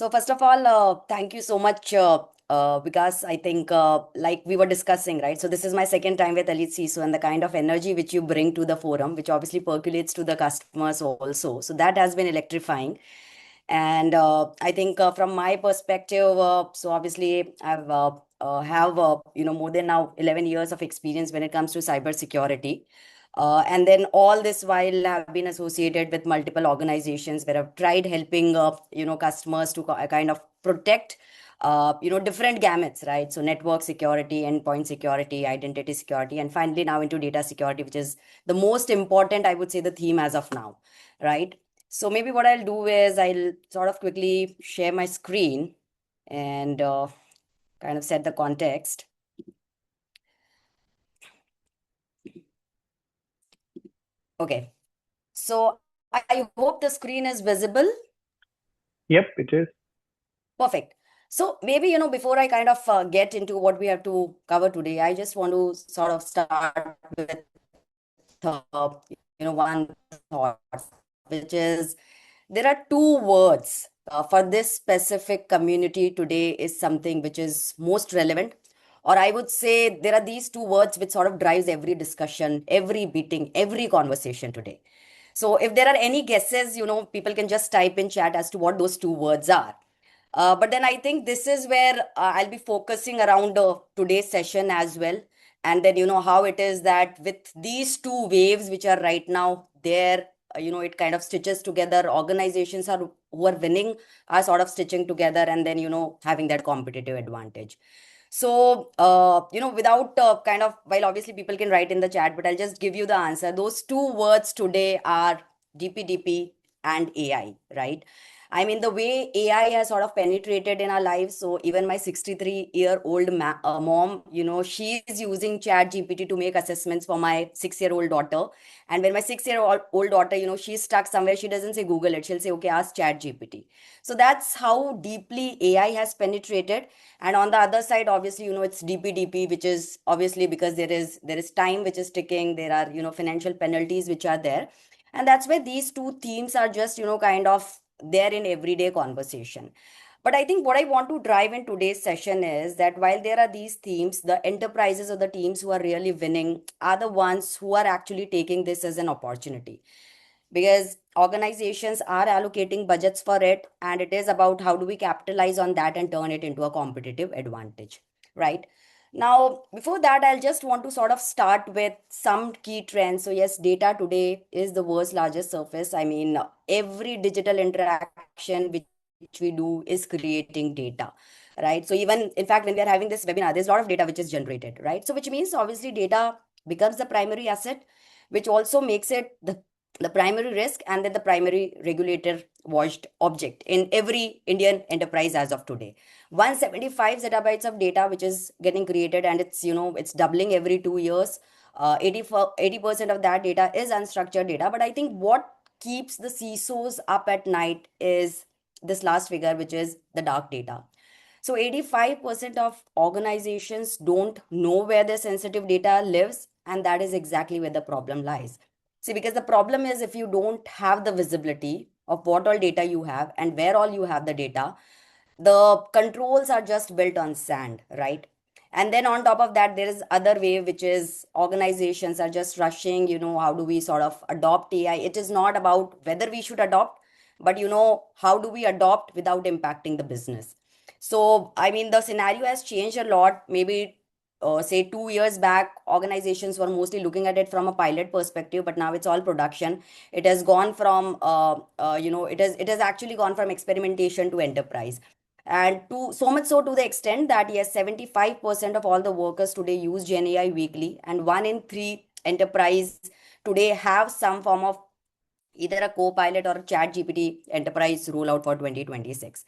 So first of all, thank you so much, because I think, like we were discussing, right? So this is my second time with ELITECISO, and the kind of energy which you bring to the forum, which obviously percolates to the customers also. So that has been electrifying. And I think from my perspective, so obviously I've have more than now 11 years of experience when it comes to cybersecurity. And then all this while I've been associated with multiple organizations where I've tried helping customers to kind of protect different gamuts, right? So network security, endpoint security, identity security, and finally now into data security, which is the most important, I would say, the theme as of now, right? So maybe what I'll do is I'll sort of quickly share my screen and kind of set the context. Okay. So I hope the screen is visible. Yep, it is. Perfect. So maybe, before I kind of get into what we have to cover today, I just want to sort of start with, one thought, which is there are two words for this specific community today is something which is most relevant. Or I would say there are these two words which sort of drives every discussion, every meeting, every conversation today. So if there are any guesses, people can just type in chat as to what those two words are. But then I think this is where I'll be focusing around today's session as well. And then, how it is that with these two waves, which are right now there, it kind of stitches together. Organizations who are winning are sort of stitching together and then, having that competitive advantage. So, without while obviously people can write in the chat, but I'll just give you the answer. Those two words today are DPDP and AI, right? I mean, the way AI has sort of penetrated in our lives. So even my 63-year-old mom, she's using Chat GPT to make assessments for my 6-year-old daughter. And when my 6-year-old daughter, she's stuck somewhere, she doesn't say Google it. She'll say, okay, ask Chat GPT. So that's how deeply AI has penetrated. And on the other side, obviously, it's DPDP, which is obviously because there is time which is ticking. There are, financial penalties which are there. And that's where these two themes are just, kind of there in everyday conversation. But I think what I want to drive in today's session is that while there are these themes, the enterprises or the teams who are really winning are the ones who are actually taking this as an opportunity, because organizations are allocating budgets for it, and it is about how do we capitalize on that and turn it into a competitive advantage, right? Now, before that, I'll just want to sort of start with some key trends. So yes, data today is the world's largest surface. I mean, every digital interaction which we do is creating data, right? So even, in fact, when we are having this webinar, there's a lot of data which is generated, right? So which means obviously data becomes the primary asset, which also makes it the primary risk and then the primary regulator watched object in every Indian enterprise as of today. 175 zettabytes of data which is getting created, and it's doubling every 2 years. 80% of that data is unstructured data. But I think what keeps the CISOs up at night is this last figure, which is the dark data. So 85% of organizations don't know where their sensitive data lives, and that is exactly where the problem lies. See, because the problem is if you don't have the visibility of what all data you have and where all you have the data, the controls are just built on sand, right? And then on top of that, there is other way, which is organizations are just rushing, how do we sort of adopt AI? It is not about whether we should adopt, but how do we adopt without impacting the business? So, I mean, the scenario has changed a lot. Maybe say 2 years back, organizations were mostly looking at it from a pilot perspective, but now it's all production. It has gone from, it has actually gone from experimentation to enterprise. And to so much so to the extent that yes, 75% of all the workers today use Gen AI weekly, and 1 in 3 enterprise today have some form of either a co-pilot or a chat GPT enterprise rollout for 2026.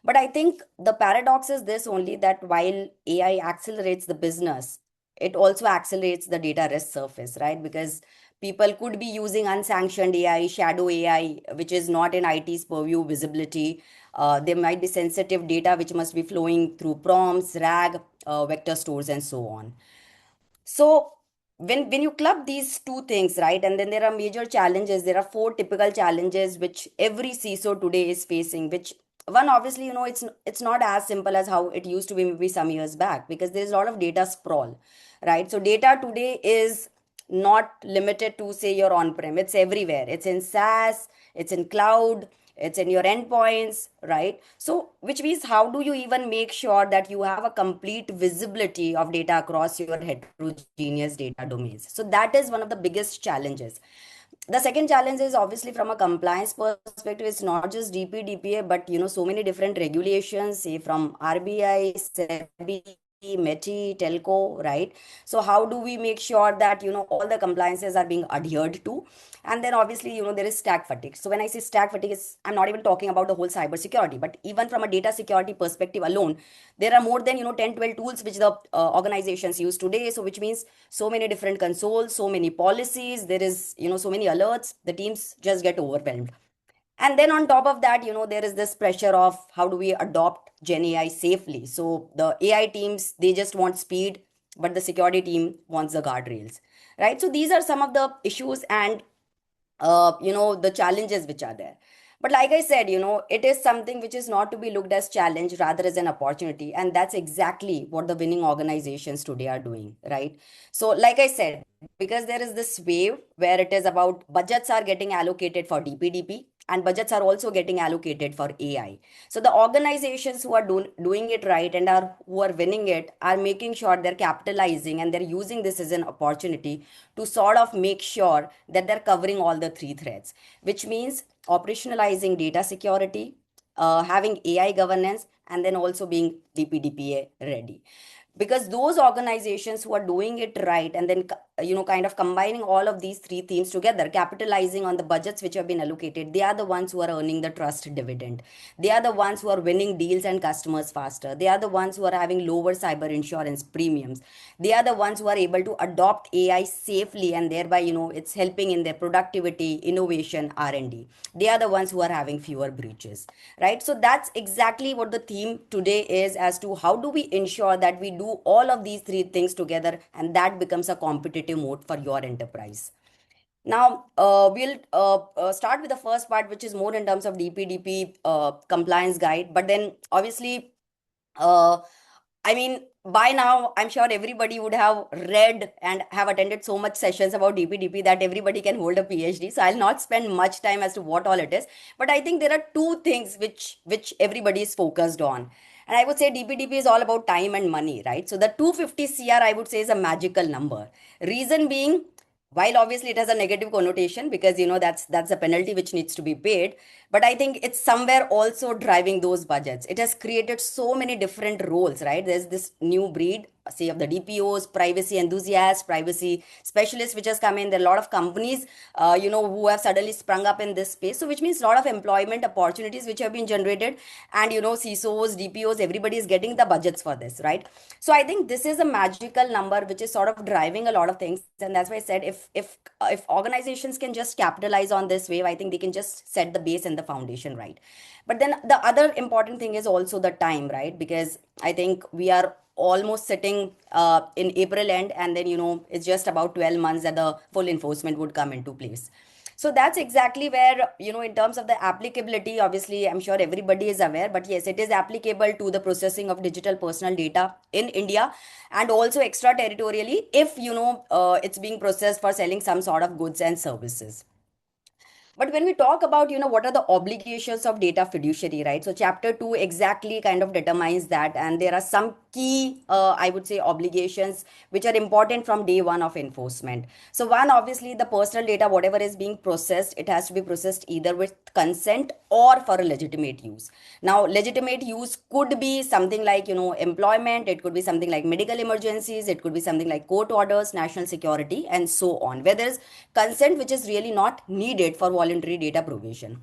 But I think the paradox is this only, that while AI accelerates the business, it also accelerates the data risk surface, right? Because people could be using unsanctioned AI, shadow AI, which is not in IT's purview visibility. There might be sensitive data which must be flowing through prompts, RAG, vector stores, and so on. So when you club these two things, right, and then there are major challenges. There are 4 typical challenges which every CISO today is facing, which one, obviously, it's not as simple as how it used to be maybe some years back, because there's a lot of data sprawl, right? So data today is not limited to, say, your on-prem. It's everywhere. It's in SaaS, it's in cloud, it's in your endpoints, right? So which means, how do you even make sure that you have a complete visibility of data across your heterogeneous data domains? So that is one of the biggest challenges. The second challenge is, obviously, from a compliance perspective. It's not just DPDPA, but so many different regulations, say from RBI, SEBI, METI, telco, right? So how do we make sure that all the compliances are being adhered to? And then, obviously, there is stack fatigue. So when I say stack fatigue, I'm not even talking about the whole cyber security, but even from a data security perspective alone, there are more than 10, 12 tools which the organizations use today. So which means, so many different consoles, so many policies, there is so many alerts, the teams just get overwhelmed. And then on top of that, there is this pressure of, how do we adopt Gen AI safely? So the AI teams, they just want speed, but the security team wants the guardrails, right? So these are some of the issues and the challenges which are there. But like I said, it is something which is not to be looked as challenge, rather as an opportunity. And that's exactly what the winning organizations today are doing, right? So like I said, because there is this wave where it is about budgets are getting allocated for DPDP, and budgets are also getting allocated for AI. So the organizations who are doing it right and who are winning it are making sure they're capitalizing, and they're using this as an opportunity to sort of make sure that they're covering all the three threads, which means operationalizing data security, having AI governance, and then also being DPDPA ready. Because those organizations who are doing it right, and then kind of combining all of these three themes together, capitalizing on the budgets which have been allocated, they are the ones who are earning the trust dividend. They are the ones who are winning deals and customers faster. They are the ones who are having lower cyber insurance premiums. They are the ones who are able to adopt AI safely, and thereby it's helping in their productivity, innovation, R&D. They are the ones who are having fewer breaches, right? So that's exactly what the theme today is, as to how do we ensure that we do all of these three things together, and that becomes a competitive mode for your enterprise. Now, we'll start with the first part, which is more in terms of DPDP compliance guide. But then, obviously, uh, I mean, by now, I'm sure everybody would have read and have attended so much sessions about DPDP that everybody can hold a PhD. So I'll not spend much time as to what all it is. But I think there are two things which everybody is focused on. And I would say DPDP is all about time and money, right? So the 250 CR, I would say, is a magical number. Reason being, while obviously it has a negative connotation, because that's a penalty which needs to be paid, but I think it's somewhere also driving those budgets. It has created so many different roles, right? There's this new breed, say, of the DPOs, privacy enthusiasts, privacy specialists, which has come in. There are a lot of companies who have suddenly sprung up in this space, so which means a lot of employment opportunities which have been generated. And CISOs, DPOs, everybody is getting the budgets for this, right? So I think this is a magical number which is sort of driving a lot of things. And that's why I said, if organizations can just capitalize on this wave, I think they can just set the base and the foundation right. But then the other important thing is also the time, right? Because I think we are almost sitting in April end, and then it's just about 12 months that the full enforcement would come into place. So that's exactly where, in terms of the applicability, obviously, I'm sure everybody is aware, but yes, it is applicable to the processing of digital personal data in India, and also extraterritorially if, it's being processed for selling some sort of goods and services. But when we talk about, what are the obligations of data fiduciary, right? So chapter 2 exactly kind of determines that. And there are some key, I would say, obligations which are important from day one of enforcement. So one, obviously, the personal data, whatever is being processed, it has to be processed either with consent or for a legitimate use. Now, legitimate use could be something like, employment. It could be something like medical emergencies. It could be something like court orders, national security, and so on, where there is consent which is really not needed for voluntary data provision.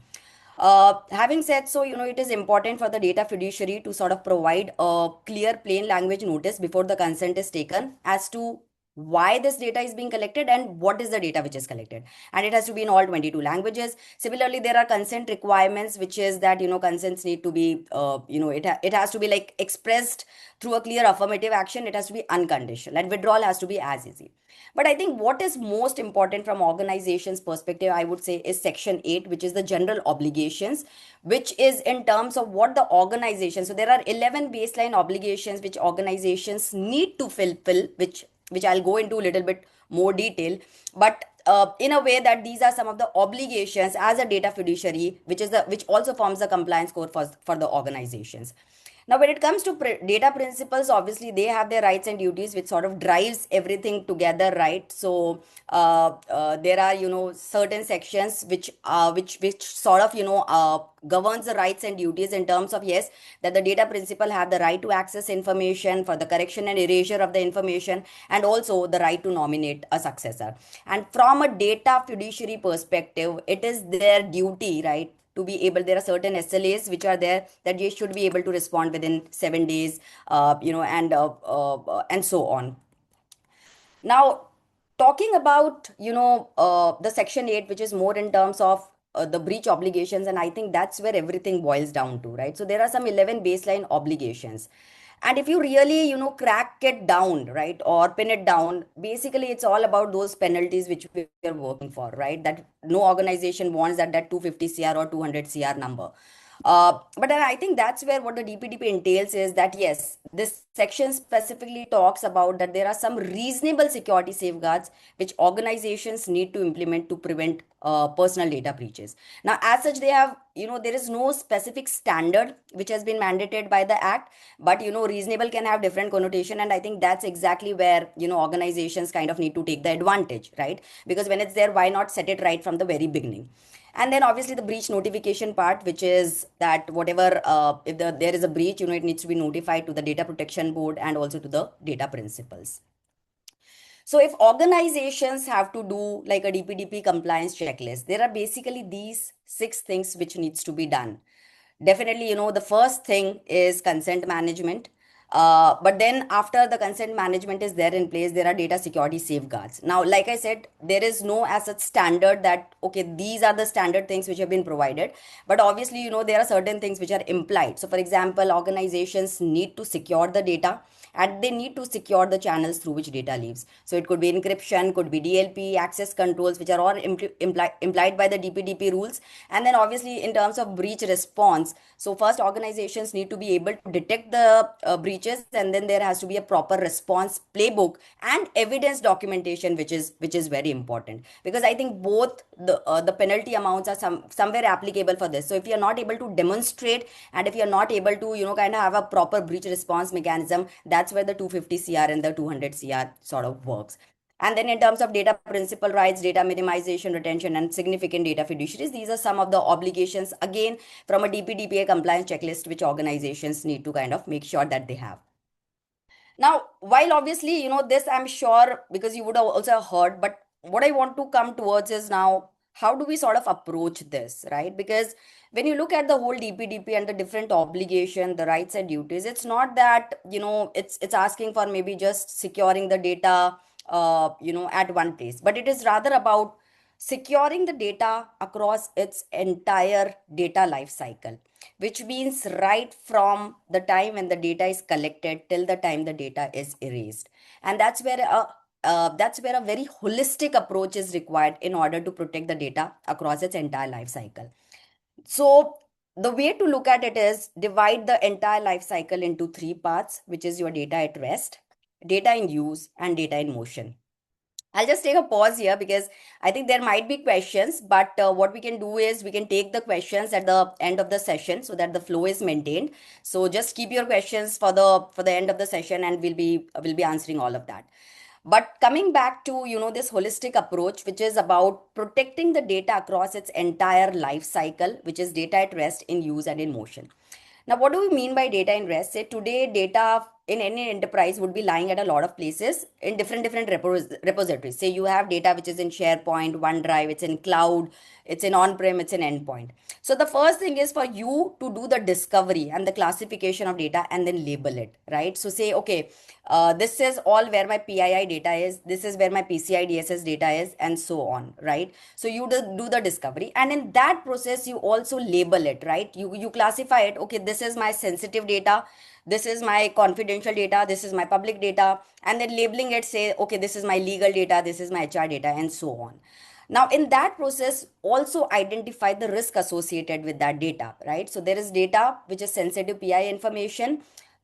Having said so, it is important for the data fiduciary to sort of provide a clear, plain language notice before the consent is taken as to why this data is being collected and what is the data which is collected, and it has to be in all 22 languages. Similarly, there are consent requirements, which is that consents need to be it has to be like expressed through a clear affirmative action. It has to be unconditional, and withdrawal has to be as easy. But I think what is most important from organizations perspective, I would say, is section 8, which is the general obligations, which is in terms of what the organization. So there are 11 baseline obligations which organizations need to fulfill, which I'll go into a little bit more detail, but in a way that these are some of the obligations as a data fiduciary, which also forms the compliance core for the organizations. Now, when it comes to data principles, obviously they have their rights and duties, which sort of drives everything together, right? So there are certain sections which sort of governs the rights and duties in terms of, yes, that the data principal have the right to access information for the correction and erasure of the information, and also the right to nominate a successor. And from a data fiduciary perspective, it is their duty, right, to be able. There are certain SLAs which are there that you should be able to respond within 7 days, and so on. Now, talking about the section 8, which is more in terms of the breach obligations, and I think that's where everything boils down to, right? So there are some 11 baseline obligations. And if you really, crack it down, right, or pin it down, basically it's all about those penalties which we are working for, right? That no organization wants that 250 CR or 200 CR number. But then I think that's where what the DPDP entails is that, yes, this section specifically talks about that there are some reasonable security safeguards which organizations need to implement to prevent personal data breaches. Now, as such, they have, there is no specific standard which has been mandated by the act, but, reasonable can have different connotation. And I think that's exactly where, organizations kind of need to take the advantage, right? Because when it's there, why not set it right from the very beginning? And then obviously the breach notification part, which is that whatever, if there is a breach, it needs to be notified to the data protection board and also to the data principals. So if organizations have to do like a DPDP compliance checklist, there are basically these 6 things which needs to be done. Definitely, the first thing is consent management. But then after the consent management is there in place, there are data security safeguards. Now, like I said, there is no as such standard that, okay, these are the standard things which have been provided. But obviously, there are certain things which are implied. So for example, organizations need to secure the data, and they need to secure the channels through which data leaves. So it could be encryption, could be DLP, access controls, which are all implied by the DPDP rules. And then obviously in terms of breach response, so first organizations need to be able to detect the breaches, and then there has to be a proper response playbook and evidence documentation, which is very important, because I think both the penalty amounts are somewhere applicable for this. So if you're not able to demonstrate, and if you're not able to kind of have a proper breach response mechanism, that's where the 250 CR and the 200 CR sort of works. And then in terms of data principal rights, data minimization, retention, and significant data fiduciaries, these are some of the obligations, again, from a DPDPA compliance checklist, which organizations need to kind of make sure that they have. Now, while obviously, this I'm sure because you would have also heard, but what I want to come towards is now, how do we sort of approach this, right? Because when you look at the whole DPDP and the different obligation, the rights and duties, it's not that, it's asking for maybe just securing the data, at one place, but it is rather about securing the data across its entire data life cycle, which means right from the time when the data is collected till the time the data is erased. And that's where a very holistic approach is required in order to protect the data across its entire life cycle. So the way to look at it is divide the entire life cycle into 3 parts, which is your data at rest, data in use, and data in motion. I'll just take a pause here because I think there might be questions, but what we can do is we can take the questions at the end of the session so that the flow is maintained. So just keep your questions for the end of the session, and we'll be answering all of that. But coming back to this holistic approach, which is about protecting the data across its entire life cycle, which is data at rest, in use, and in motion. Now, what do we mean by data in rest? Say today, data in any enterprise would be lying at a lot of places in different repositories. Say you have data which is in SharePoint, OneDrive, it's in cloud, it's in on-prem, it's in endpoint. So the first thing is for you to do the discovery and the classification of data and then label it, right? So say, okay, this is all where my PII data is, this is where my PCI DSS data is, and so on, right? So you do the discovery, and in that process you also label it, right? You classify it. Okay, this is my sensitive data, this is my confidential data, this is my public data, and then labeling it, say, okay, this is my legal data, this is my HR data, and so on. Now, in that process, also identify the risk associated with that data, right? So there is data which is sensitive PI information.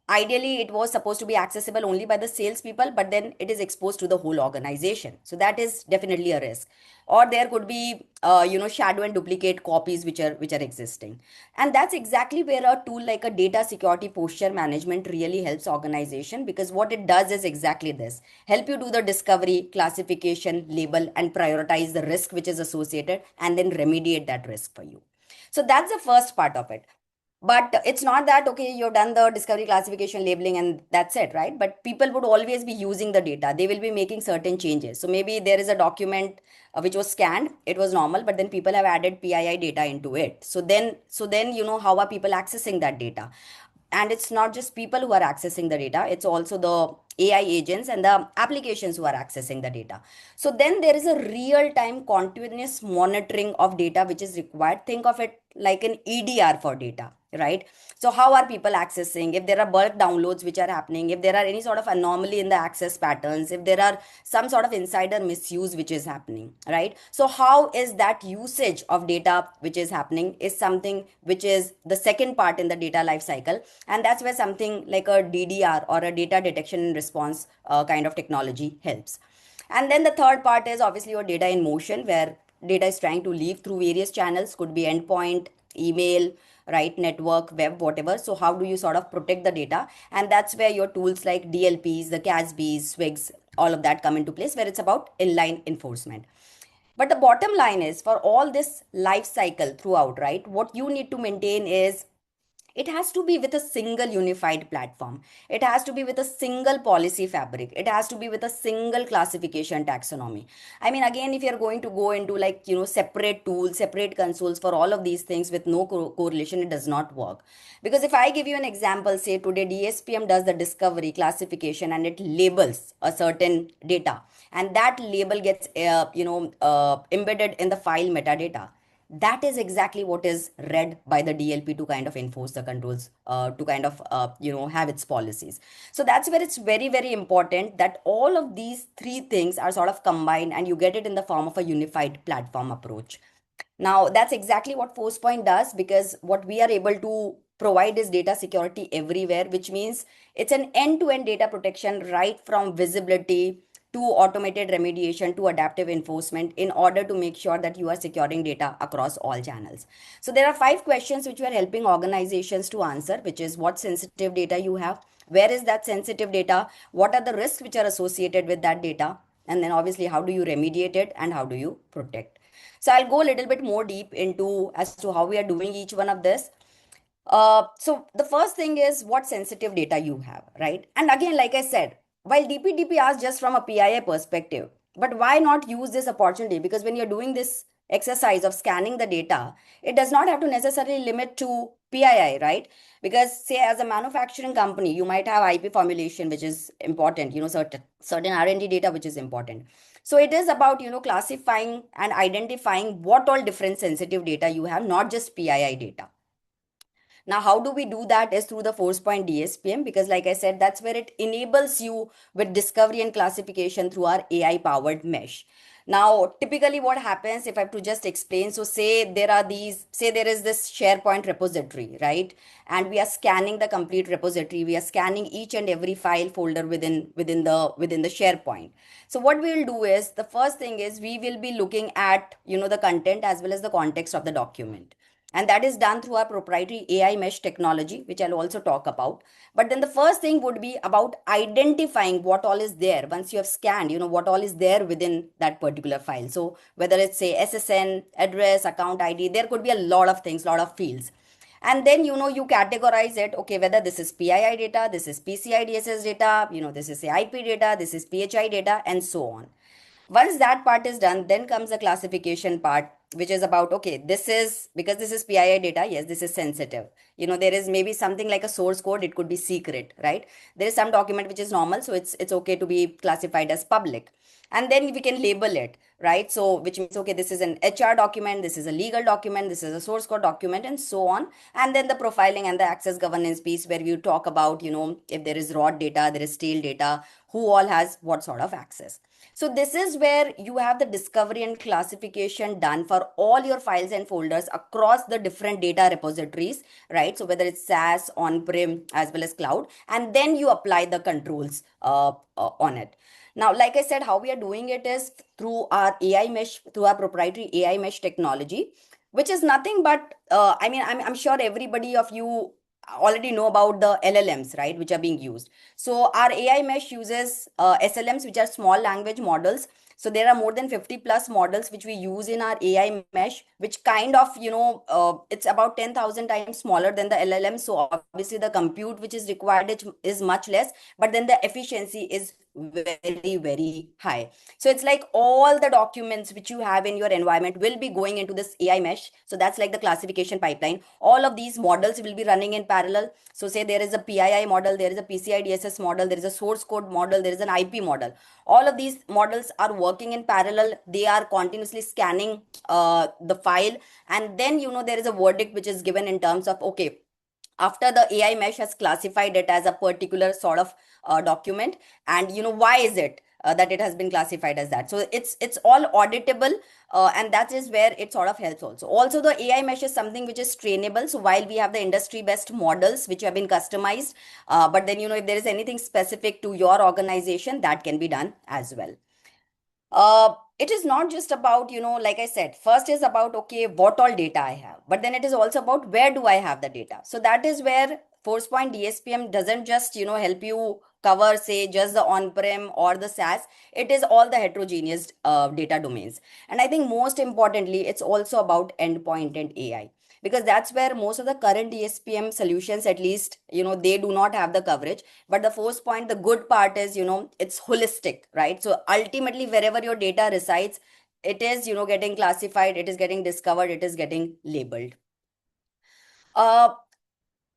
Ideally, it was supposed to be accessible only by the salespeople, but then it is exposed to the whole organization. So that is definitely a risk. Or there could be, shadow and duplicate copies which are existing. And that's exactly where a tool like a data security posture management really helps organization, because what it does is exactly this: help you do the discovery, classification, label, and prioritize the risk which is associated, and then remediate that risk for you. So that's the first part of it. But it's not that, okay, you've done the discovery, classification, labeling, and that's it, right? But people would always be using the data. They will be making certain changes. So maybe there is a document which was scanned, it was normal, but then people have added PII data into it. So then, how are people accessing that data? And it's not just people who are accessing the data, it's also the AI agents and the applications who are accessing the data. So then there is a real time continuous monitoring of data which is required. Think of it like an EDR for data, right? So how are people accessing? If there are bulk downloads which are happening, if there are any sort of anomaly in the access patterns, if there are some sort of insider misuse which is happening, right? So how is that usage of data which is happening is something which is the second part in the data life cycle. And that's where something like a DDR or a data detection and response kind of technology helps. And then the third part is obviously your data in motion, where data is trying to leave through various channels, could be endpoint, email, right, network, web, whatever. So how do you sort of protect the data? And that's where your tools like DLPs, the 𝐃𝐫𝐨𝐵s, SWIGs, all of that come into place, where it's about inline enforcement. But the bottom line is, for all this life cycle throughout, right, what you need to maintain is it has to be with a single unified platform. It has to be with a single policy fabric. It has to be with a single classification taxonomy. I mean, again, if you're going to go into like, separate tools, separate consoles for all of these things with no correlation, it does not work. Because if I give you an example, say today DSPM does the discovery, classification, and it labels a certain data, and that label gets, embedded in the file metadata. That is exactly what is read by the DLP to kind of enforce the controls, to kind of have its policies. So that's where it's very, very important that all of these three things are sort of combined and you get it in the form of a unified platform approach. Now, that's exactly what Forcepoint does, because what we are able to provide is data security everywhere, which means it's an end-to-end data protection, right from visibility to automated remediation to adaptive enforcement, in order to make sure that you are securing data across all channels. So there are 5 questions which we are helping organizations to answer, which is what sensitive data you have, where is that sensitive data, what are the risks which are associated with that data, and then obviously how do you remediate it and how do you protect. So I'll go a little bit more deep into as to how we are doing each one of this. So the first thing is what sensitive data you have, right? And again, like I said, while DPDP asks just from a PII perspective, but why not use this opportunity? Because when you're doing this exercise of scanning the data, it does not have to necessarily limit to PII, right? Because say as a manufacturing company, you might have IP formulation, which is important, certain R&D data, which is important. So it is about, classifying and identifying what all different sensitive data you have, not just PII data. Now, how do we do that is through the Forcepoint DSPM, because like I said, that's where it enables you with discovery and classification through our AI powered mesh. Now, typically what happens, if I have to just explain, so say there is this SharePoint repository, right? And we are scanning the complete repository. We are scanning each and every file folder within the SharePoint. So what we'll do is, the first thing is we will be looking at, the content as well as the context of the document. And that is done through our proprietary AI mesh technology, which I'll also talk about. But then the first thing would be about identifying what all is there once you have scanned, what all is there within that particular file. So whether it's say SSN, address, account ID, there could be a lot of things, lot of fields. And then, you categorize it, okay, whether this is PII data, this is PCI DSS data, this is say IP data, this is PHI data, and so on. Once that part is done, then comes the classification part, which is about, okay, this is, because this is PII data, yes, this is sensitive. There is maybe something like a source code, it could be secret, right? There is some document which is normal, so it's okay to be classified as public. And then we can label it, right? So, which means, okay, this is an HR document, this is a legal document, this is a source code document, and so on. And then the profiling and the access governance piece, where we talk about, if there is raw data, there is stale data, who all has what sort of access. So this is where you have the discovery and classification done for all your files and folders across the different data repositories, right? So whether it's SaaS, on-prem, as well as cloud, and then you apply the controls on it. Now, like I said, how we are doing it is through our AI mesh, through our proprietary AI mesh technology, which is nothing but, I'm sure everybody of you already know about the LLMs, right, which are being used. So our AI mesh uses SLMs, which are small language models. So there are more than 50 plus models which we use in our AI mesh, which kind of, it's about 10,000 times smaller than the LLM. So obviously the compute which is required is much less, but then the efficiency is very, very high. So it's like all the documents which you have in your environment will be going into this AI mesh. So that's like the classification pipeline. All of these models will be running in parallel. So say there is a PII model, there is a PCI DSS model, there is a source code model, there is an IP model. All of these models are working in parallel. They are continuously scanning the file. And then, there is a verdict which is given in terms of, okay, after the AI mesh has classified it as a particular sort of document, and why is it that it has been classified as that. So it's all auditable, and that is where it sort of helps also. Also, the AI mesh is something which is trainable. So while we have the industry best models which have been customized, but then if there is anything specific to your organization, that can be done as well. It is not just about, like I said, first is about, okay, what all data I have, but then it is also about where do I have the data. So that is where Forcepoint DSPM doesn't just, help you cover, say, just the on-prem or the SaaS. It is all the heterogeneous data domains. And I think most importantly, it's also about endpoint and AI, because that's where most of the current DSPM solutions, at least, they do not have the coverage. But the Forcepoint, the good part is, it's holistic, right? So ultimately, wherever your data resides, it is, getting classified, it is getting discovered, it is getting labeled.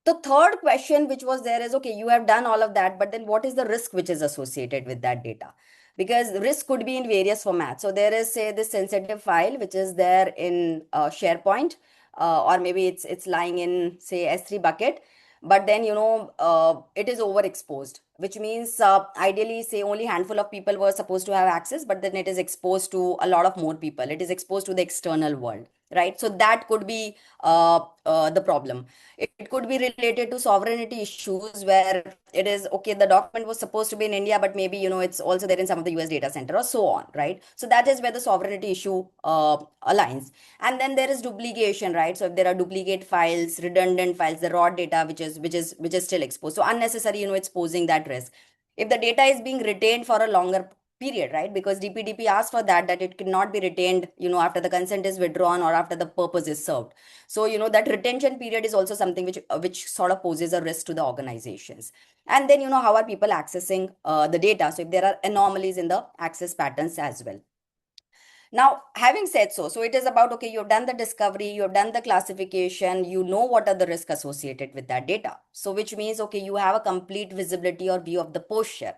The third question which was there is, okay, you have done all of that, but then what is the risk which is associated with that data? Because risk could be in various formats. So there is, say, this sensitive file which is there in SharePoint, or maybe it's lying in, say, S3 bucket, but then it is overexposed, which means ideally, say, only handful of people were supposed to have access, but then it is exposed to a lot of more people. It is exposed to the external world, right? So that could be the problem. It could be related to sovereignty issues, where it is, okay, the document was supposed to be in India, but maybe it's also there in some of the US data center, or so on, right? So that is where the sovereignty issue aligns. And then there is duplication, right? So if there are duplicate files, redundant files, the raw data which is still exposed, so unnecessary, it's posing that risk. If the data is being retained for a longer period, right? Because DPDP asks for that it cannot be retained, after the consent is withdrawn or after the purpose is served. So, that retention period is also something which sort of poses a risk to the organizations. And then, how are people accessing the data? So if there are anomalies in the access patterns as well. Now, having said so it is about, okay, you've done the discovery, you've done the classification, you know what are the risks associated with that data. So which means, okay, you have a complete visibility or view of the posture.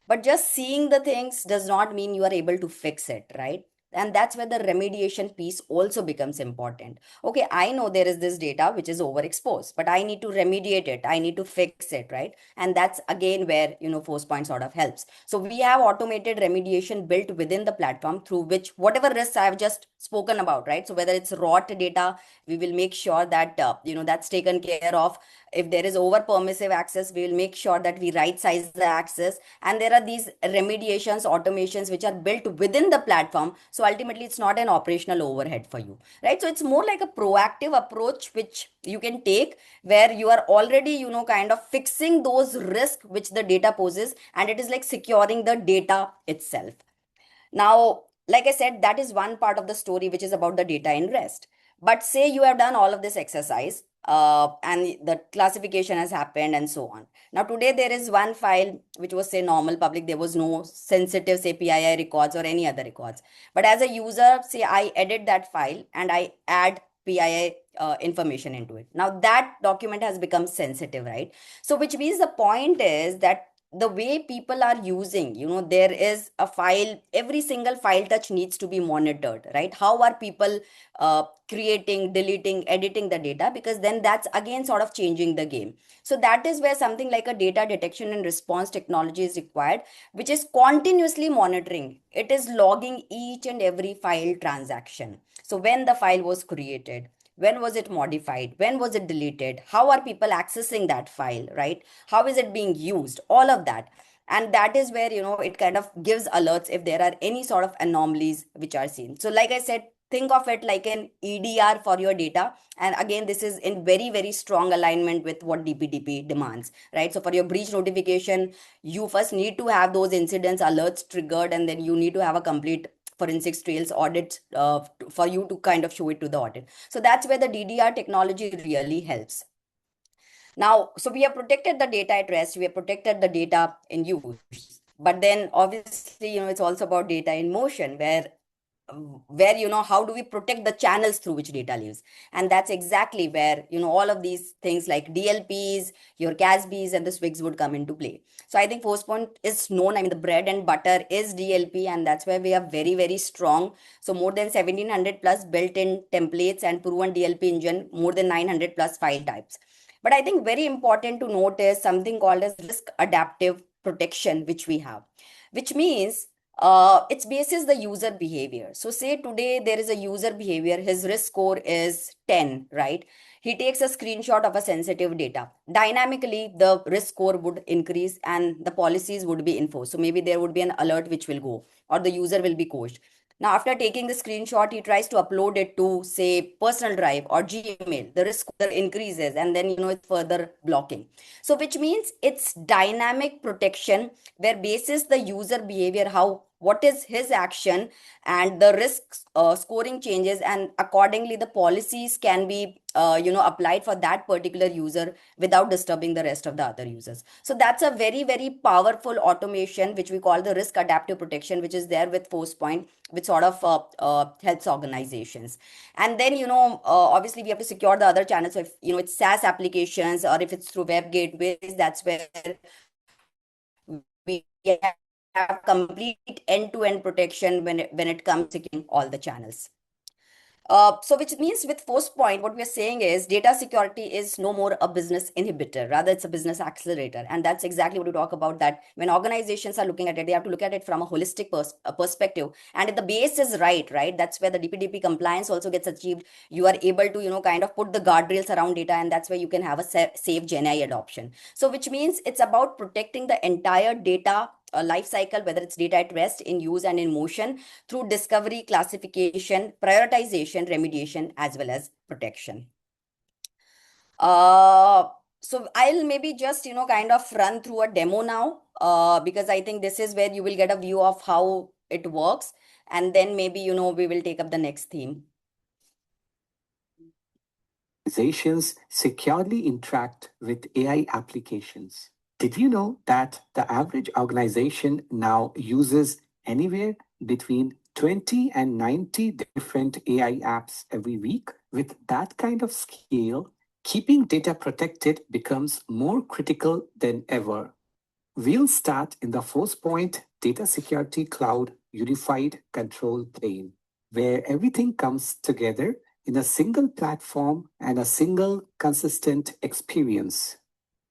But just seeing the things does not mean you are able to fix it, right? And that's where the remediation piece also becomes important. Okay, I know there is this data which is overexposed, but I need to remediate it. I need to fix it, right? And that's again where, Forcepoint sort of helps. So we have automated remediation built within the platform, through which whatever risks I've just spoken about, right? So whether it's raw data, we will make sure that, that's taken care of. If there is over permissive access, we will make sure that we right size the access. And there are these remediations, automations which are built within the platform. So ultimately, it's not an operational overhead for you, right? So it's more like a proactive approach which you can take, where you are already, kind of fixing those risks which the data poses, and it is like securing the data itself. Now, like I said, that is one part of the story which is about the data in rest. But say you have done all of this exercise, and the classification has happened and so on. Now today there is one file which was say normal public. There was no sensitive say PII records or any other records. But as a user, say I edit that file and I add PII information into it. Now that document has become sensitive, right? So which means the point is that the way people are using, there is a file, every single file touch needs to be monitored, right? How are people creating, deleting, editing the data? Because then that's again sort of changing the game. So that is where something like a data detection and response technology is required, which is continuously monitoring. It is logging each and every file transaction. So when the file was created, when was it modified, when was it deleted, how are people accessing that file, right? How is it being used, all of that. And that is where it kind of gives alerts if there are any sort of anomalies which are seen. So like I said, think of it like an EDR for your data. And again, this is in very, very strong alignment with what DPDP demands, right? So for your breach notification, you first need to have those incidents alerts triggered, and then you need to have a complete forensics trails audit for you to kind of show it to the audit. So that's where the DDR technology really helps. Now, so we have protected the data at rest, we have protected the data in use, but then obviously, it's also about data in motion, where how do we protect the channels through which data lives. And that's exactly where all of these things like DLPs, your CASBs and the SWIGs would come into play. So I think Forcepoint is known, I mean, the bread and butter is DLP, and that's where we are very, very strong. So more than 1700 plus built-in templates and proven DLP engine, more than 900 plus file types. But I think very important to note is something called as risk adaptive protection, which we have, which means it's basis the user behavior. So say today there is a user behavior, his risk score is 10, right? He takes a screenshot of a sensitive data. Dynamically, the risk score would increase and the policies would be enforced. So maybe there would be an alert which will go, or the user will be coached. Now, after taking the screenshot, he tries to upload it to, say, personal drive or Gmail. The risk score increases, and then, it's further blocking. So, which means it's dynamic protection where basis the user behavior, what is his action, and the risk scoring changes, and accordingly the policies can be applied for that particular user without disturbing the rest of the other users. So that's a very, very powerful automation which we call the risk adaptive protection, which is there with Forcepoint, which sort of helps organizations. And then obviously we have to secure the other channels. So if it's SaaS applications or if it's through web gateways, that's where we have complete end-to-end protection when it comes to securing all the channels. So which means with Forcepoint, what we are saying is data security is no more a business inhibitor, rather it's a business accelerator. And that's exactly what we talk about, that when organizations are looking at it, they have to look at it from a holistic perspective. And if the base is right, that's where the DPDP compliance also gets achieved. You are able to, kind of put the guardrails around data, and that's where you can have a safe GenAI adoption. So which means it's about protecting the entire data life cycle, whether it's data at rest, in use, and in motion, through discovery, classification, prioritization, remediation, as well as protection. So I'll maybe just, kind of run through a demo now, because I think this is where you will get a view of how it works. And then maybe, we will take up the next theme. Organizations securely interact with AI applications. Did you know that the average organization now uses anywhere between 20 and 90 different AI apps every week? With that kind of scale, keeping data protected becomes more critical than ever. We'll start in the Forcepoint Data Security Cloud Unified Control Plane, where everything comes together in a single platform and a single consistent experience.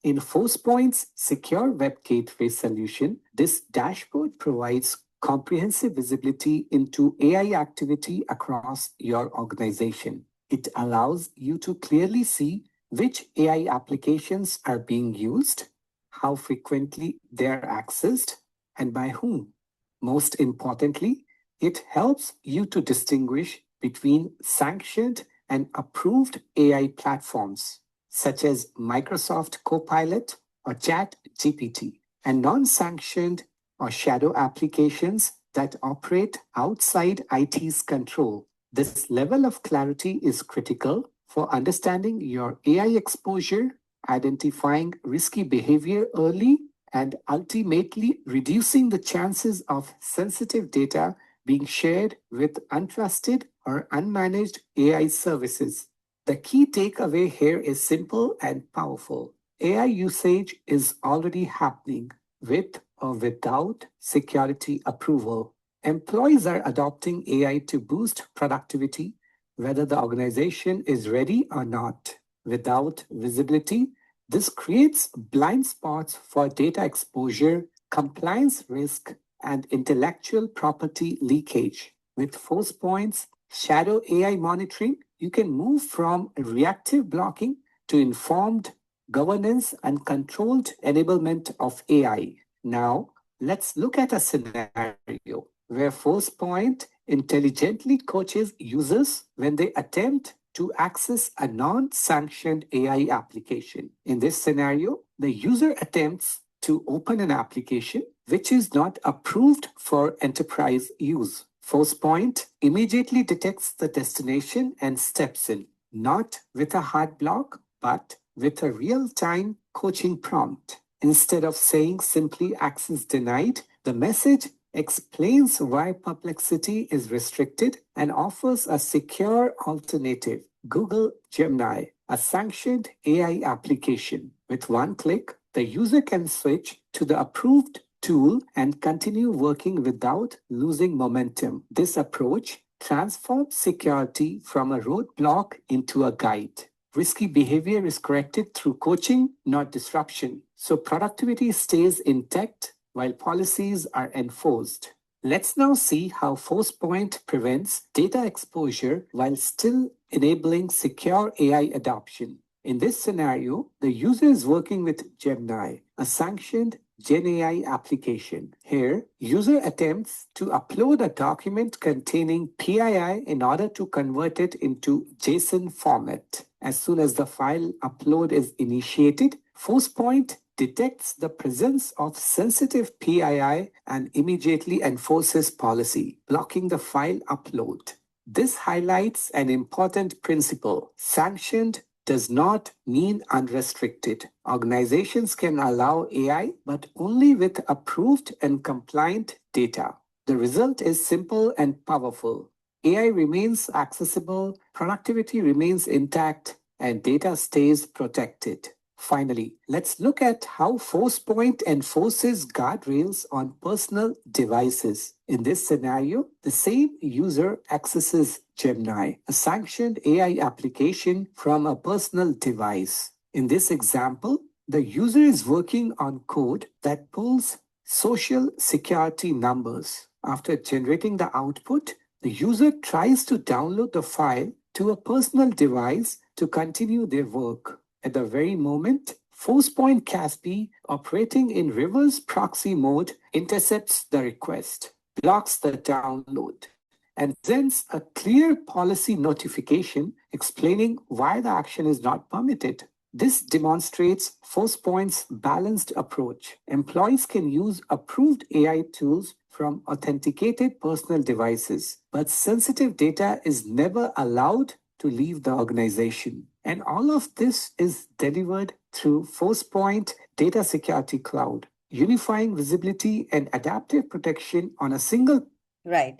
In Forcepoint's secure web gateway solution, this dashboard provides comprehensive visibility into AI activity across your organization. It allows you to clearly see which AI applications are being used, how frequently they are accessed, and by whom. Most importantly, it helps you to distinguish between sanctioned and approved AI platforms, such as Microsoft Copilot or ChatGPT, and non-sanctioned or shadow applications that operate outside IT's control. This level of clarity is critical for understanding your AI exposure, identifying risky behavior early, and ultimately reducing the chances of sensitive data being shared with untrusted or unmanaged AI services. The key takeaway here is simple and powerful. AI usage is already happening with or without security approval. Employees are adopting AI to boost productivity, whether the organization is ready or not. Without visibility, this creates blind spots for data exposure, compliance risk, and intellectual property leakage. With Forcepoint's shadow AI monitoring, you can move from reactive blocking to informed governance and controlled enablement of AI. Now, let's look at a scenario where Forcepoint intelligently coaches users when they attempt to access a non-sanctioned AI application. In this scenario, the user attempts to open an application which is not approved for enterprise use. Forcepoint immediately detects the destination and steps in, not with a hard block, but with a real-time coaching prompt. Instead of saying simply access denied, the message explains why perplexity is restricted and offers a secure alternative, Google Gemini, a sanctioned AI application. With one click, the user can switch to the approved tool and continue working without losing momentum. This approach transforms security from a roadblock into a guide. Risky behavior is corrected through coaching, not disruption. So productivity stays intact while policies are enforced. Let's now see how Forcepoint prevents data exposure while still enabling secure AI adoption. In this scenario, the user is working with Gemini, a sanctioned GenAI application. Here, user attempts to upload a document containing PII in order to convert it into JSON format. As soon as the file upload is initiated, Forcepoint detects the presence of sensitive PII and immediately enforces policy, blocking the file upload. This highlights an important principle. Sanctioned does not mean unrestricted. Organizations can allow AI, but only with approved and compliant data. The result is simple and powerful. AI remains accessible, productivity remains intact, and data stays protected. Finally, let's look at how Forcepoint enforces guardrails on personal devices. In this scenario, the same user accesses Gemini, a sanctioned AI application from a personal device. In this example, the user is working on code that pulls social security numbers. After generating the output, the user tries to download the file to a personal device to continue their work. At the very moment, Forcepoint 𝐃𝐫, operating in reverse proxy mode, intercepts the request, blocks the download, and sends a clear policy notification explaining why the action is not permitted. This demonstrates Forcepoint's balanced approach. Employees can use approved AI tools from authenticated personal devices, but sensitive data is never allowed to leave the organization. And all of this is delivered through Forcepoint Data Security Cloud, unifying visibility and adaptive protection on a single. Right.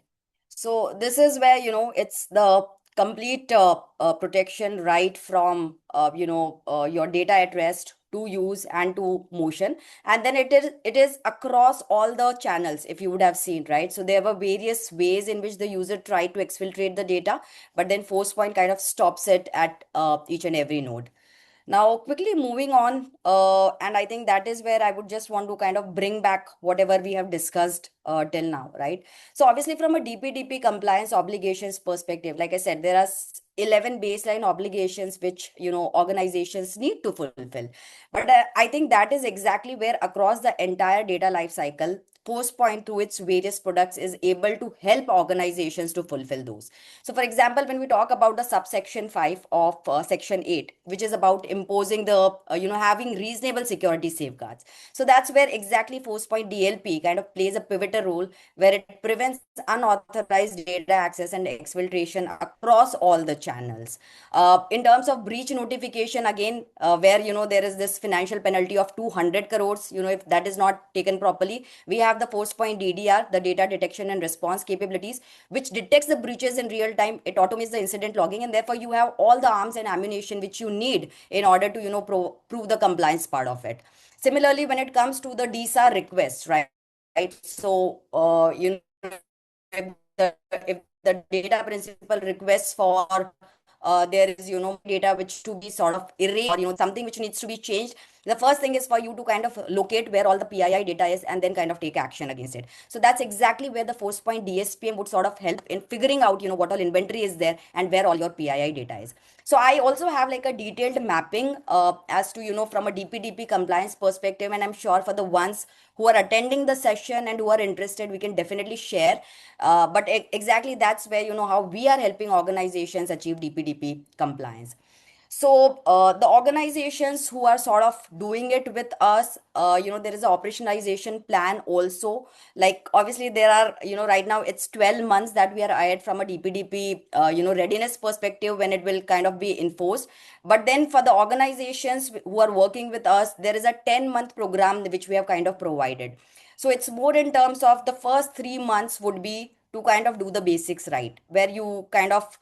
So this is where, it's the complete protection right from, your data at rest to use and to motion. And then it is across all the channels, if you would have seen, right? So there were various ways in which the user tried to exfiltrate the data, but then Forcepoint kind of stops it at each and every node. Now, quickly moving on, and I think that is where I would just want to kind of bring back whatever we have discussed till now, right? So obviously from a DPDP compliance obligations perspective, like I said, there are 11 baseline obligations which, organizations need to fulfill. But I think that is exactly where across the entire data life cycle, Forcepoint through its various products is able to help organizations to fulfill those. So for example, when we talk about the subsection 5 of section 8, which is about imposing the, having reasonable security safeguards. So that's where exactly Forcepoint DLP kind of plays a pivotal role, where it prevents unauthorized data access and exfiltration across all the channels. In terms of breach notification, again, where, there is this financial penalty of 200 crores, if that is not taken properly, we have the Forcepoint DDR, the data detection and response capabilities, which detects the breaches in real time. It automates the incident logging, and therefore you have all the arms and ammunition which you need in order to, prove the compliance part of it. Similarly, when it comes to the DSAR requests, right? So, if the data principal requests for there is data which to be sort of erased, or something which needs to be changed, the first thing is for you to kind of locate where all the PII data is and then kind of take action against it. So that's exactly where the Forcepoint DSPM would sort of help in figuring out what all inventory is there and where all your PII data is. So I also have like a detailed mapping as to from a DPDP compliance perspective, and I'm sure for the ones who are attending the session and who are interested, we can definitely share. But exactly that's where how we are helping organizations achieve DPDP compliance. So the organizations who are sort of doing it with us, there is a operationalization plan also. Like obviously there are, right now it's 12 months that we are ahead from a DPDP, readiness perspective when it will kind of be enforced. But then for the organizations who are working with us, there is a 10-month program which we have kind of provided. So it's more in terms of the first 3 months would be to kind of do the basics right, where you kind of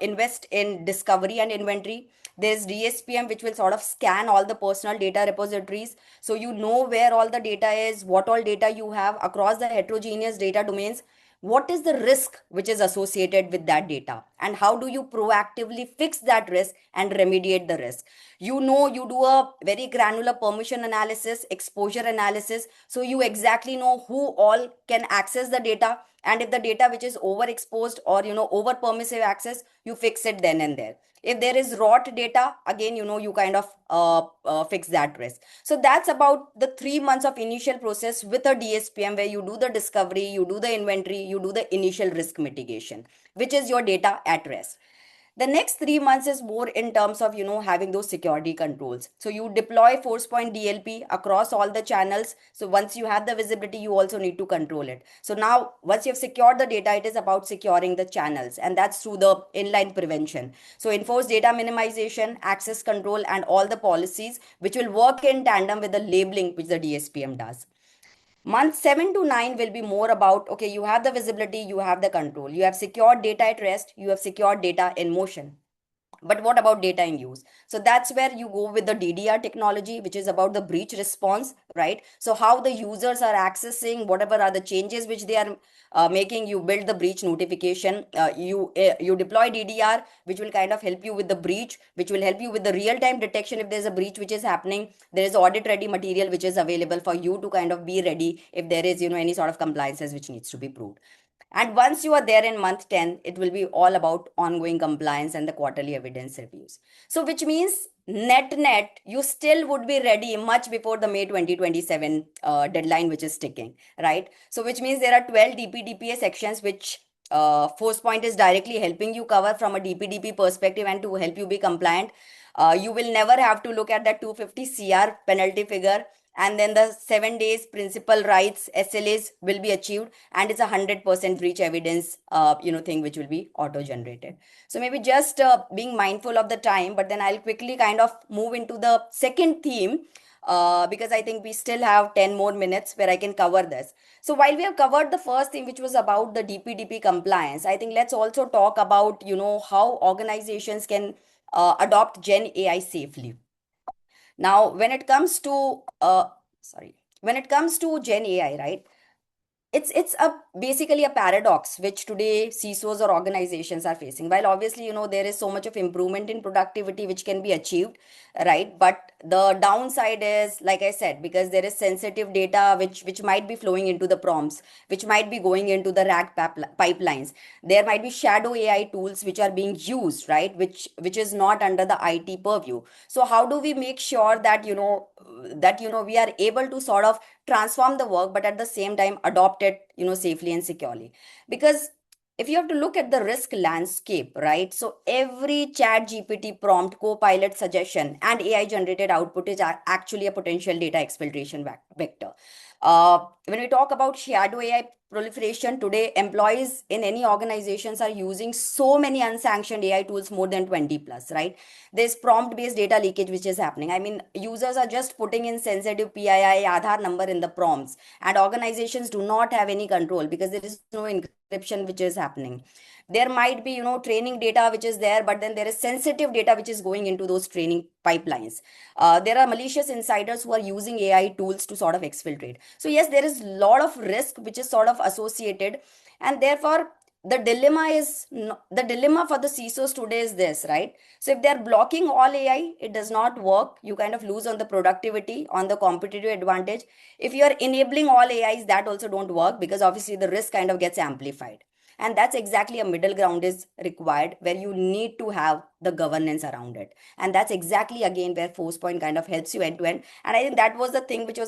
invest in discovery and inventory. There's DSPM, which will sort of scan all the personal data repositories. So you know where all the data is, what all data you have across the heterogeneous data domains. What is the risk which is associated with that data? And how do you proactively fix that risk and remediate the risk? You do a very granular permission analysis, exposure analysis. So you exactly know who all can access the data. And if the data which is overexposed or, over permissive access, you fix it then and there. If there is rot data, again, you kind of fix that risk. So that's about the 3 months of initial process with a DSPM, where you do the discovery, you do the inventory, you do the initial risk mitigation, which is your data at rest. The next 3 months is more in terms of having those security controls. So you deploy Forcepoint DLP across all the channels. So once you have the visibility, you also need to control it. So now once you've secured the data, it is about securing the channels, and that's through the inline prevention. So enforce data minimization, access control, and all the policies which will work in tandem with the labeling which the DSPM does. Month 7 to 9 will be more about, okay, you have the visibility, you have the control, you have secured data at rest, you have secured data in motion. But what about data in use? So that's where you go with the DDR technology, which is about the breach response, right? So how the users are accessing, whatever are the changes which they are making, you build the breach notification. You deploy DDR, which will kind of help you with the breach, which will help you with the real-time detection if there's a breach which is happening. There is audit-ready material which is available for you to kind of be ready if there is, any sort of compliances which needs to be proved. And once you are there in month 10, it will be all about ongoing compliance and the quarterly evidence reviews. So which means net, you still would be ready much before the May 2027 deadline, which is ticking, right? So which means there are 12 DPDPA sections, which Forcepoint is directly helping you cover from a DPDP perspective and to help you be compliant. You will never have to look at that 250 CR penalty figure, and then the 7 days principal rights SLAs will be achieved, and it's 100% breach evidence thing which will be auto generated. So maybe just being mindful of the time, but then I'll quickly kind of move into the second theme, because I think we still have 10 more minutes where I can cover this. So while we have covered the first thing, which was about the DPDP compliance, I think let's also talk about how organizations can adopt Gen AI safely. Now, when it comes to Gen AI, right? It's basically a paradox which today CISOs or organizations are facing. While obviously there is so much of improvement in productivity which can be achieved, right? But the downside is, like I said, because there is sensitive data which might be flowing into the prompts, which might be going into the RAG pipelines. There might be shadow AI tools which are being used, right? Which is not under the IT purview. So how do we make sure that we are able to sort of transform the work, but at the same time adopt it safely and securely? Because if you have to look at the risk landscape, right? So every chat GPT prompt, co-pilot suggestion, and AI generated output is actually a potential data exfiltration vector. When we talk about shadow AI proliferation today, employees in any organizations are using so many unsanctioned AI tools, more than 20 plus, right? There's prompt-based data leakage which is happening. I mean, users are just putting in sensitive PII, Aadhaar number in the prompts, and organizations do not have any control because there is no encryption which is happening. There might be, training data which is there, but then there is sensitive data which is going into those training pipelines. There are malicious insiders who are using AI tools to sort of exfiltrate. So yes, there is a lot of risk which is sort of associated, and therefore the dilemma for the CISOs today is this, right? So if they're blocking all AI, it does not work. You kind of lose on the productivity, on the competitive advantage. If you are enabling all AIs, that also don't work because obviously the risk kind of gets amplified. And that's exactly a middle ground is required where you need to have the governance around it. And that's exactly again where Forcepoint kind of helps you end to end. And I think that was the thing which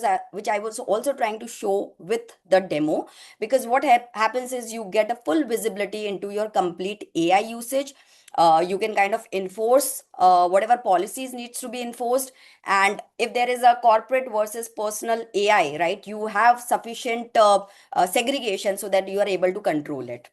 I was also trying to show with the demo, because what happens is you get a full visibility into your complete AI usage. You can kind of enforce whatever policies needs to be enforced, and if there is a corporate versus personal AI, right, you have sufficient segregation so that you are able to control it.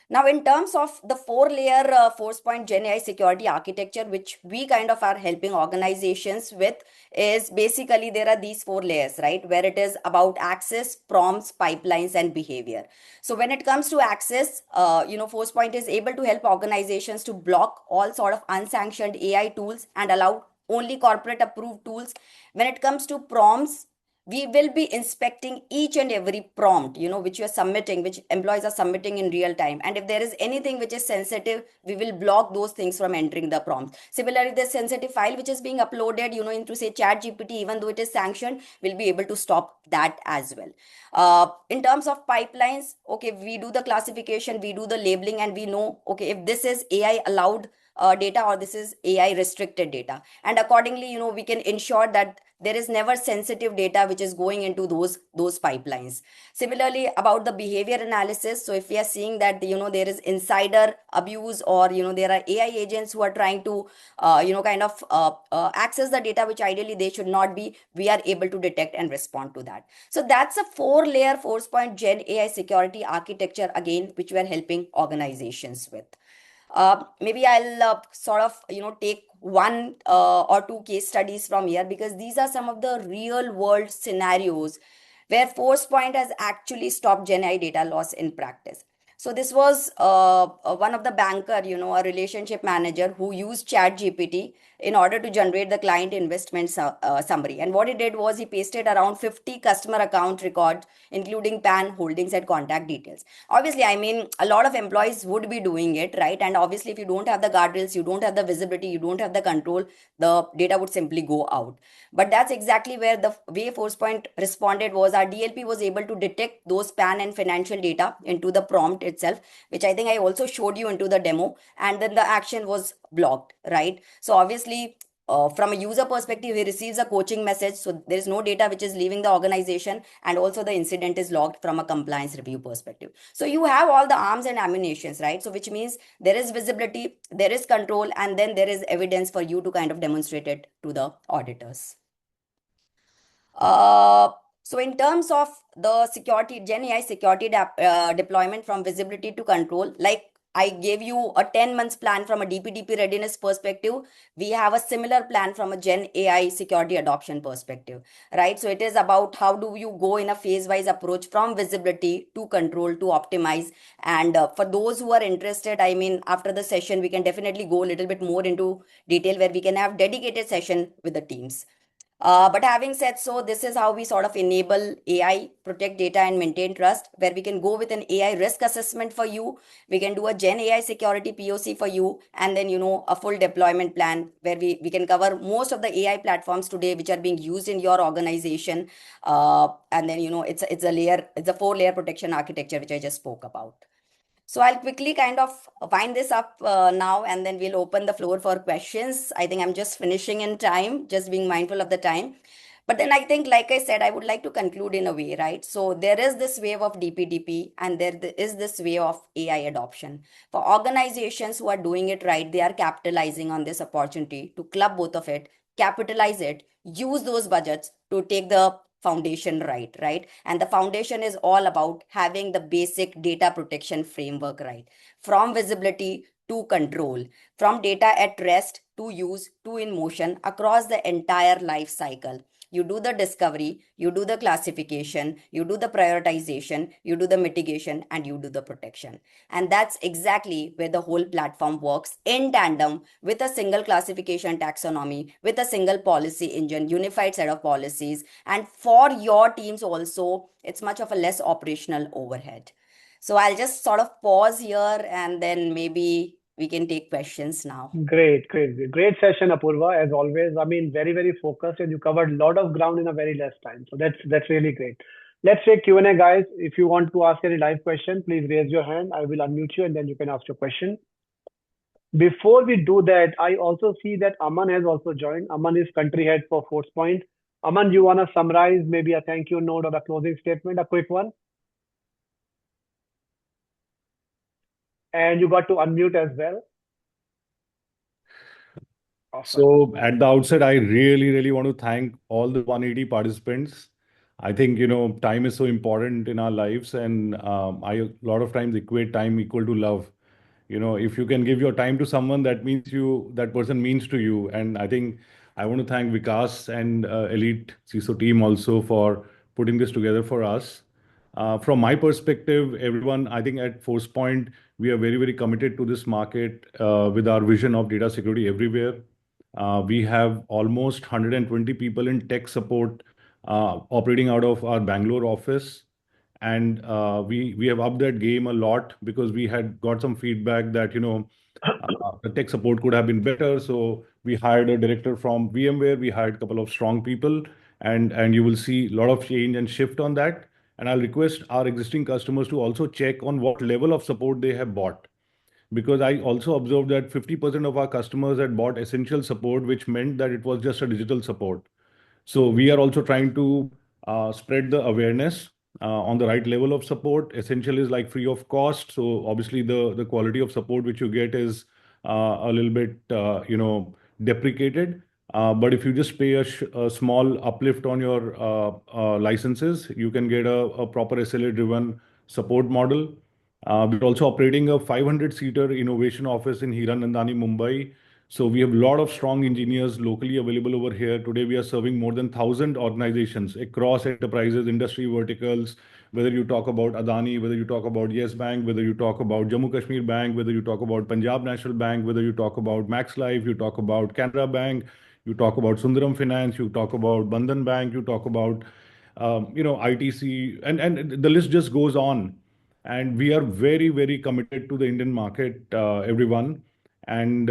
Now, in terms of the four-layer Forcepoint Gen AI security architecture, which we kind of are helping organizations with, is basically there are these four layers, right? Where it is about access, prompts, pipelines, and behavior. So when it comes to access, Forcepoint is able to help organizations to block all sort of unsanctioned AI tools and allow only corporate approved tools. When it comes to prompts, we will be inspecting each and every prompt, which you are submitting, which employees are submitting in real time. And if there is anything which is sensitive, we will block those things from entering the prompt. Similarly, the sensitive file which is being uploaded, into say chat GPT, even though it is sanctioned, we'll be able to stop that as well. In terms of pipelines, okay, we do the classification, we do the labeling, and we know, okay, if this is AI allowed data or this is AI restricted data. And accordingly, we can ensure that there is never sensitive data which is going into those pipelines. Similarly, about the behavior analysis, so if we are seeing that there is insider abuse, or there are AI agents who are trying to access the data which ideally they should not be, we are able to detect and respond to that. So that's a 4-layer Forcepoint Gen AI security architecture, again, which we are helping organizations with. Maybe I'll sort of, take one or two case studies from here, because these are some of the real world scenarios where Forcepoint has actually stopped Gen AI data loss in practice. So this was one of the banker, a relationship manager who used Chat GPT in order to generate the client investment summary. And what he did was he pasted around 50 customer account records, including PAN, holdings, and contact details. Obviously, I mean, a lot of employees would be doing it, right? And obviously, if you don't have the guardrails, you don't have the visibility, you don't have the control, the data would simply go out. But that's exactly where the way Forcepoint responded was our DLP was able to detect those PAN and financial data into the prompt itself, which I think I also showed you into the demo, and then the action was blocked, right? So obviously, from a user perspective, he receives a coaching message. So there is no data which is leaving the organization, and also the incident is logged from a compliance review perspective. So you have all the arms and ammunitions, right? So which means there is visibility, there is control, and then there is evidence for you to kind of demonstrate it to the auditors. So in terms of the security, Gen AI security deployment from visibility to control, like I gave you a 10 months plan from a DPDP readiness perspective, we have a similar plan from a Gen AI security adoption perspective, right? So it is about how do you go in a phase-wise approach from visibility to control to optimize. And for those who are interested, I mean, after the session, we can definitely go a little bit more into detail where we can have dedicated session with the teams. But having said so, this is how we sort of enable AI, protect data, and maintain trust, where we can go with an AI risk assessment for you. We can do a Gen AI security POC for you, and then, a full deployment plan where we can cover most of the AI platforms today which are being used in your organization. And then, it's a 4-layer protection architecture, which I just spoke about. So I'll quickly kind of wind this up now, and then we'll open the floor for questions. I think I'm just finishing in time, just being mindful of the time. But then I think, like I said, I would like to conclude in a way, right? So there is this wave of DPDP and is this wave of AI adoption. For organizations who are doing it right, they are capitalizing on this opportunity to club both of it, capitalize it, use those budgets to take the foundation right, right? And the foundation is all about having the basic data protection framework right, from visibility to control, from data at rest to use to in motion across the entire life cycle. You do the discovery, you do the classification, you do the prioritization, you do the mitigation, and you do the protection. And that's exactly where the whole platform works in tandem with a single classification taxonomy, with a single policy engine, unified set of policies. And for your teams also, it's much of a less operational overhead. So I'll just sort of pause here and then maybe we can take questions now. Great session, Apurva, as always. I mean, very, very focused, and you covered a lot of ground in a very less time. So that's really great. Let's take Q&A, guys. If you want to ask any live question, please raise your hand. I will unmute you, and then you can ask your question. Before we do that, I also see that Aman has also joined. Aman is country head for Forcepoint. Aman, you want to summarize maybe a thank you note or a closing statement, a quick one? And you got to unmute as well. Awesome. So at the outset, I really want to thank all the 180 participants. I think, time is so important in our lives, and I a lot of times equate time equal to love. If you can give your time to someone, that person means to you. And I think I want to thank Vikas and Elite CISO team also for putting this together for us. From my perspective, everyone, I think at Forcepoint, we are very committed to this market with our vision of data security everywhere. We have almost 120 people in tech support operating out of our Bangalore office. And we have upped that game a lot because we had got some feedback that, the tech support could have been better. So we hired a director from VMware. We hired a couple of strong people, and you will see a lot of change and shift on that. And I'll request our existing customers to also check on what level of support they have bought. Because I also observed that 50% of our customers had bought essential support, which meant that it was just a digital support. So we are also trying to spread the awareness on the right level of support. Essential is like free of cost. So obviously the quality of support which you get is a little bit, deprecated. But if you just pay a small uplift on your licenses, you can get a proper SLA-driven support model. We're also operating a 500-seater innovation office in Hiranandani, Mumbai. So we have a lot of strong engineers locally available over here. Today, we are serving more than 1,000 organizations across enterprises, industry verticals, whether you talk about Adani, whether you talk about Yes Bank, whether you talk about Jammu Kashmir Bank, whether you talk about Punjab National Bank, whether you talk about Max Life, you talk about Canara Bank, you talk about Sundaram Finance, you talk about Bandhan Bank, you talk about, ITC, and the list just goes on. And we are very committed to the Indian market, everyone. And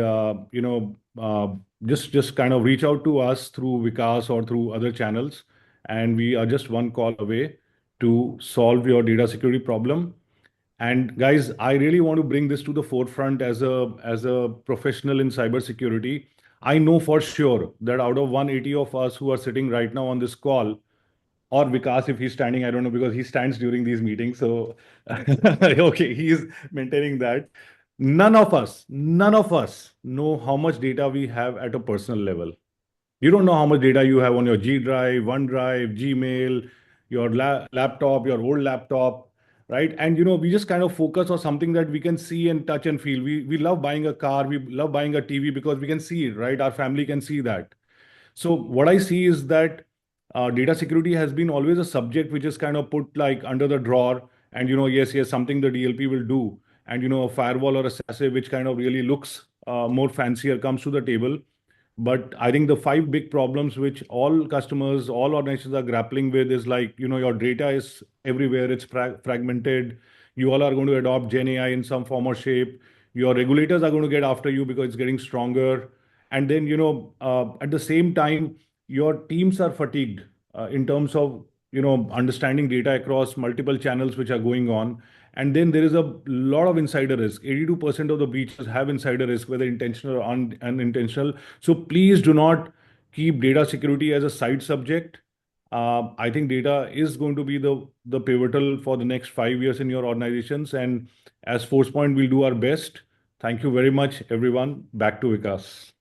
just kind of reach out to us through Vikas or through other channels, and we are just one call away to solve your data security problem. And guys, I really want to bring this to the forefront as a professional in cybersecurity. I know for sure that out of 180 of us who are sitting right now on this call, or Vikas, if he's standing, I don't know, because he stands during these meetings. So, okay, he's maintaining that. None of us know how much data we have at a personal level. You don't know how much data you have on your G Drive, OneDrive, Gmail, your laptop, your old laptop, right? And we just kind of focus on something that we can see and touch and feel. We love buying a car, we love buying a TV because we can see it, right? Our family can see that. So what I see is that data security has been always a subject which is kind of put like under the drawer, and yes, something the DLP will do, and a firewall or a SASE which kind of really looks more fancier comes to the table. But I think the five big problems which all customers, all organizations are grappling with is like, your data is everywhere, it's fragmented. You all are going to adopt Gen AI in some form or shape. Your regulators are going to get after you because it's getting stronger. And then, at the same time, your teams are fatigued in terms of, understanding data across multiple channels which are going on. And then there is a lot of insider risk. 82% of the breaches have insider risk, whether intentional or unintentional. So please do not keep data security as a side subject. I think data is going to be the pivotal for the next 5 years in your organizations. And as Forcepoint, we'll do our best. Thank you very much, everyone. Back to Vikas.